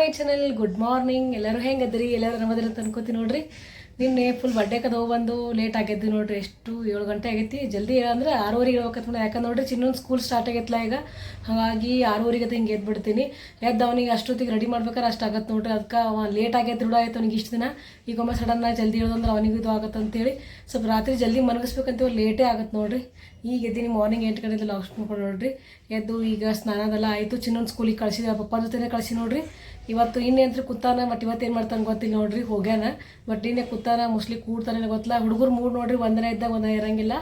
My channel. Good morning. ಎಲ್ಲರೂ ಹೆಂಗದ್ರಿ? ಎಲ್ಲರೂ ನಮ್ಮದ್ರಿ ಅಂತ ಅನ್ಕೋತೀನಿ ನೋಡ್ರಿ. ನಿನ್ನೆ ಫುಲ್ ಬಡ್ಡೆ ಕದ ಬಂದು ಲೇಟ್ ಆಗಿದ್ದು ನೋಡ್ರಿ. ಎಷ್ಟು 7 ಗಂಟೆ ಆಗೈತಿ. ಜಲ್ದಿ ಅಂದರೆ 6:30 ಹೇಳ್ಬೇಕಂತ ಯಾಕಂದ್ರೆ ನೋಡ್ರಿ ಚಿನ್ನೊಂದು ಸ್ಕೂಲ್ ಸ್ಟಾರ್ಟ್ ಆಗೈತಲ್ಲ ಈಗ. ಹಾಗಾಗಿ 6:30 ಅದು ಹಿಂಗೆ ಎದ್ಬಿಡ್ತೀನಿ. ಎದ್ದು ಅವನಿಗೆ ಅಷ್ಟೊತ್ತಿಗೆ ರೆಡಿ ಮಾಡ್ಬೇಕಾದ್ರೆ ಅಷ್ಟು ಆಗತ್ತೆ ನೋಡ್ರಿ. ಅದಕ್ಕೆ ಅವ ಲೇಟ್ ಆಗೈತೆ ರೂಢ ಆಯ್ತು ಅವ್ನಿಗೆ ಇಷ್ಟು ದಿನ. ಈಗ ಒಮ್ಮೆ ಸಡನ್ನಾಗಿ ಜಲ್ದಿ ಹೇಳೋದಂದ್ರೆ ಅವನಿಗೂ ಇದು ಆಗತ್ತೆ ಅಂತೇಳಿ ಸ್ವಲ್ಪ ರಾತ್ರಿ ಜಲ್ದಿ ಮಲಗಿಸ್ಬೇಕಂತ ಲೇಟೇ ಆಗತ್ತೆ ನೋಡ್ರಿ. ಈಗ ಎದ್ದೀನಿ ಮಾರ್ನಿಂಗ್ 8 ಗಂಟೆಗೆ ಲಾಕ್ಸ್ ಮಾಡ್ಕೊಂಡು ನೋಡ್ರಿ. ಎದ್ದು ಈಗ ಸ್ನಾನದೆಲ್ಲ ಆಯಿತು. ಚಿನ್ನೊಂದು ಸ್ಕೂಲಿಗೆ ಕಳಿಸಿದೆ, ಪಪ್ಪ ಜೊತೆನೇ ಕಳಿಸಿ ನೋಡ್ರಿ. ಇವತ್ತು ಇನ್ನೇಂತ್ರ ಕೂತಾನ, ಬಟ್ ಇವತ್ತೇನು ಮಾಡ್ತಾನೆ ಗೊತ್ತಿಲ್ಲ ನೋಡ್ರಿ. ಹೋಗ್ಯಾನ ಬಟ್ ಇನ್ನೇ ಕೂತಾನ, ಮೋಸ್ಟ್ಲಿ ಕೂಡ್ತಾನೆ ಗೊತ್ತಿಲ್ಲ. ಹುಡುಗರು ಮೂಡ್ ನೋಡ್ರಿ, ಒಂದನೇ ಇದ್ದಾಗ ಒಂದನೇ ಇರಂಗಿಲ್ಲ.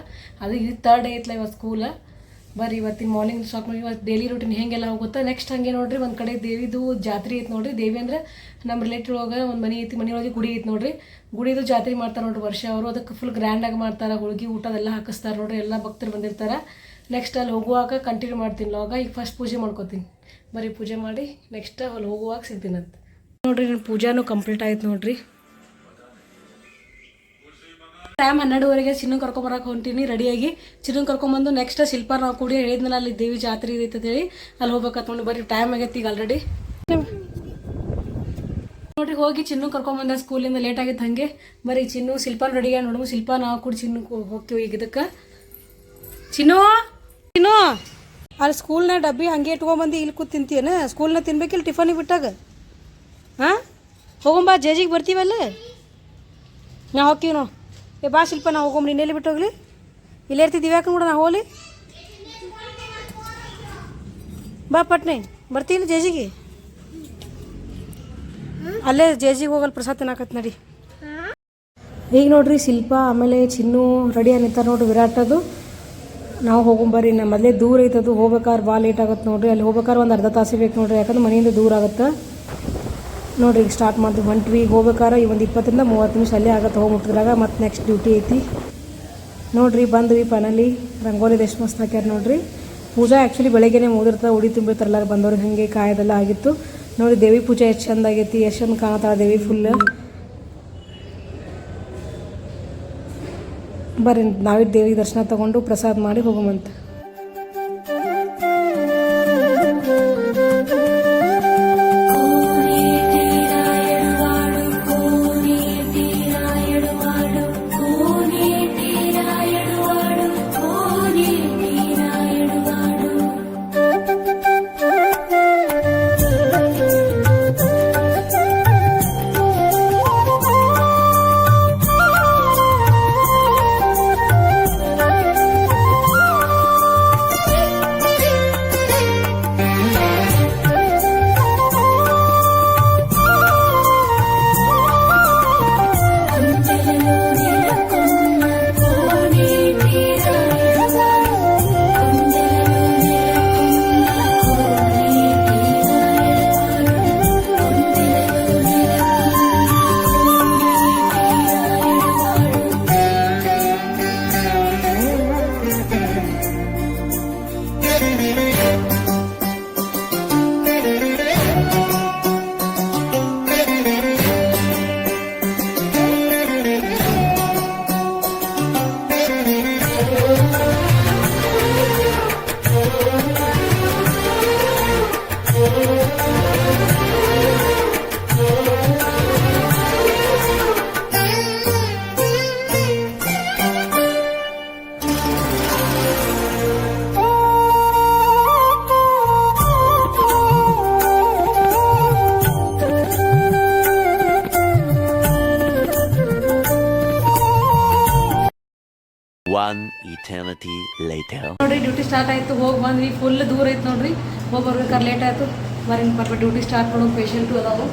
ಅದು ಇದು 3rd ಡೇ ಐತ್ಲ ಇವತ್ತು ಸ್ಕೂಲ್. ಬರ್ರಿ ಇವತ್ತಿನ ಮಾರ್ನಿಂಗ್ ಸ್ಟಾರ್ಟ್ ಮಾಡಿ. ಇವತ್ತು ಡೈಲಿ ರೂಟೀನ್ ಹೆಂಗೆಲ್ಲ ಹೋಗುತ್ತಾ. ನೆಕ್ಸ್ಟ್ ಹಂಗೆ ನೋಡ್ರಿ ಒಂದು ಕಡೆ ದೇವಿದು ಜಾತ್ರೆ ಐತೆ ನೋಡ್ರಿ. ದೇವಿ ಅಂದರೆ ನಮ್ಮ ರಿಲೇಟಿವ್ ಒಳಗೆ ಒಂದು ಮನೆ ಐತಿ, ಮನೆಯೊಳಗೆ ಗುಡಿ ಐತೆ ನೋಡ್ರಿ. ಗುಡಿದು ಜಾತ್ರೆ ಮಾಡ್ತಾರೆ ನೋಡ್ರಿ ವರ್ಷ. ಅವರು ಅದಕ್ಕೆ ಫುಲ್ ಗ್ರ್ಯಾಂಡಾಗಿ ಮಾಡ್ತಾರೆ. ಹೋಳಿಗೆ ಊಟದೆಲ್ಲ ಹಾಕಿಸ್ತಾರೆ ನೋಡ್ರಿ. ಎಲ್ಲ ಭಕ್ತರು ಬಂದಿರ್ತಾರೆ. ನೆಕ್ಸ್ಟ್ ಅಲ್ಲಿ ಹೋಗುವಾಗ ಕಂಟಿನ್ಯೂ ಮಾಡ್ತೀನಿ ಲಾಗ. ಈಗ ಫಸ್ಟ್ ಪೂಜೆ ಮಾಡ್ಕೋತೀನಿ. ಬರೀ ಪೂಜೆ ಮಾಡಿ ನೆಕ್ಸ್ಟ್ ಅಲ್ಲಿ ಹೋಗುವಾಗ ಸಿಗ್ತೀನಂತ ನೋಡ್ರಿ. ನನ್ನ ಪೂಜಾನು ಕಂಪ್ಲೀಟ್ ಆಯ್ತು ನೋಡ್ರಿ. ಟೈಮ್ 12:30 ಚಿನ್ನ ಕರ್ಕೊಂಬರಕ್ಕೆ ಹೊಂಟೀನಿ ರೆಡಿಯಾಗಿ. ಚಿನ್ನ ಕರ್ಕೊಂಬಂದು ನೆಕ್ಸ್ಟ್ ಶಿಲ್ಪ ನಾವು ಕೂಡಿ ಹೇಳಿದ್ನಲ್ಲ ಅಲ್ಲಿ ದೇವಿ ಜಾತ್ರೆ ಇದೈತೆ ಹೇಳಿ ಅಲ್ಲಿ ಹೋಗ್ಬೇಕಂತ ನೋಡಿ. ಬರೀ ಟೈಮ್ ಆಗೈತಿ ಈಗ ಆಲ್ರೆಡಿ ನೋಡ್ರಿ. ಹೋಗಿ ಚಿನ್ನು ಕರ್ಕೊಂಬಂದ ಸ್ಕೂಲಿಂದ ಲೇಟ್ ಆಗಿತ್ತು ಹಾಗೆ. ಬರೀ ಚಿನ್ನು ಶಿಲ್ಪಾನ ರೆಡಿಯಾಗಿ ನೋಡ್ಬೋದು. ಶಿಲ್ಪ ನಾವು ಕೂಡ ಚಿನ್ನು ಹೋಗ್ತೀವಿ ಈಗ ಇದಕ್ಕೆ. ಚಿನ್ನು ಚಿನ್ನು ಅಲ್ಲಿ ಸ್ಕೂಲ್ನಾಗ ಡಬ್ಬಿ ಹಂಗೆ ಇಟ್ಕೊಂಬಂದು ಇಲ್ಲಿ ಕೂತ್ ತಿಂತೀಯನ? ಸ್ಕೂಲ್ನಾಗ ತಿನ್ಬೇಕಿಲ್ಲ ಟಿಫನಿಗೆ ಬಿಟ್ಟಾಗ? ಹಾಂ ಹೋಗಂಬಾ, ಜೇಜಿಗೆ ಬರ್ತೀವಲ್ಲ ನಾ ಹೋಗ್ತೀವಿ ನಾವು. ಏ ಬಾ ಶಿಲ್ಪ, ನಾವು ಹೋಗೊಂಬ. ನೀನೆಲ್ಲಿ ಬಿಟ್ಟು ಹೋಗ್ಲಿ? ಇಲ್ಲೇ ಇರ್ತಿದ್ದೀವಿ ಯಾಕೆ ಕೂಡ ನಾ ಹೋಗ್ಲಿ? ಬಾ ಪಟ್ನೆ ಬರ್ತೀವಿ ಜೇಜಿಗೆ. ಅಲ್ಲೇ ಜೇಜಿಗೆ ಹೋಗಲ್ಲ, ಪ್ರಸಾದ್ ತಿನ್ನಾಕತ್ ನಡಿ. ಈಗ ನೋಡ್ರಿ ಶಿಲ್ಪ ಆಮೇಲೆ ಚಿನ್ನು ರೆಡಿ ನಿಂತಾರೆ ನೋಡ್ರಿ ವಿರಾಟದು. ನಾವು ಹೋಗೊಂಬರ್ರಿ. ನಮ್ಮ ಮೊದಲೇ ದೂರ ಐತದು. ಹೋಗ್ಬೇಕಾದ್ರೆ ಭಾಳ ಲೇಟ್ ಆಗುತ್ತೆ ನೋಡ್ರಿ. ಅಲ್ಲಿ ಹೋಗ್ಬೇಕಾದ್ರೆ ಒಂದು ಅರ್ಧ ತಾಸು ಬೇಕು ನೋಡ್ರಿ, ಯಾಕಂದ್ರೆ ಮನೆಯಿಂದ ದೂರ ಆಗುತ್ತೆ ನೋಡ್ರಿ. ಈಗ ಸ್ಟಾರ್ಟ್ ಮಾಡ್ತೀವಿ ಹೊಂಟ್ವಿ. ಹೋಗ್ಬೇಕಾದ್ರೆ ಈ ಒಂದು 20 to 30 ನಿಮಿಷ ಅಲ್ಲೇ ಆಗುತ್ತೆ ಹೋಗಿ ಮುಟ್ಟಿದ್ರಾಗ. ಮತ್ತು ನೆಕ್ಸ್ಟ್ ಡ್ಯೂಟಿ ಐತಿ ನೋಡ್ರಿ. ಬಂದ್ವಿ ಫೈನಲಿ. ರಂಗೋಲಿ ಎಷ್ಟು ಮಸ್ತ್ ಹಾಕ್ಯಾರ ನೋಡ್ರಿ. ಪೂಜಾ ಆ್ಯಕ್ಚುಲಿ ಬೆಳಗ್ಗೆನೇ ಮುಗಿದಿರ್ತದೆ. ಉಡಿ ತುಂಬಿರ್ತಾರಲ್ಲ ಬಂದವ್ರಿಗೆ ಹಾಗೆ ಕಾಯೋದೆಲ್ಲ ಆಗಿತ್ತು ನೋಡಿ. ದೇವಿ ಪೂಜೆ ಎಷ್ಟು ಚಂದ ಆಗೈತಿ, ಎಷ್ಟು ಚಂದ ಕಾಣತ್ತಾಳ ದೇವಿ ಫುಲ್. ಬರ್ರಿ ನಾವೇ ದೇವಿ ದರ್ಶನ ತಗೊಂಡು ಪ್ರಸಾದ ಮಾಡಿ ಹೋಗೋಮಂತ. One eternity later. ನೋಡ್ರಿ ಡ್ಯೂಟಿ ಸ್ಟಾರ್ಟ್ ಆಯಿತು. ಹೋಗಿ ಬಂದ್ವಿ. ಫುಲ್ ದೂರ ಐತೆ ನೋಡ್ರಿ. ಹೋಗಿ ಬರ್ಬೇಕಾದ್ರೆ ಲೇಟ್ ಆಯಿತು. ಬರೀ ಪಾಪ ಡ್ಯೂಟಿ ಸ್ಟಾರ್ಟ್ ಮಾಡೋದು ಪೇಷಂಟು ಅದಾವು.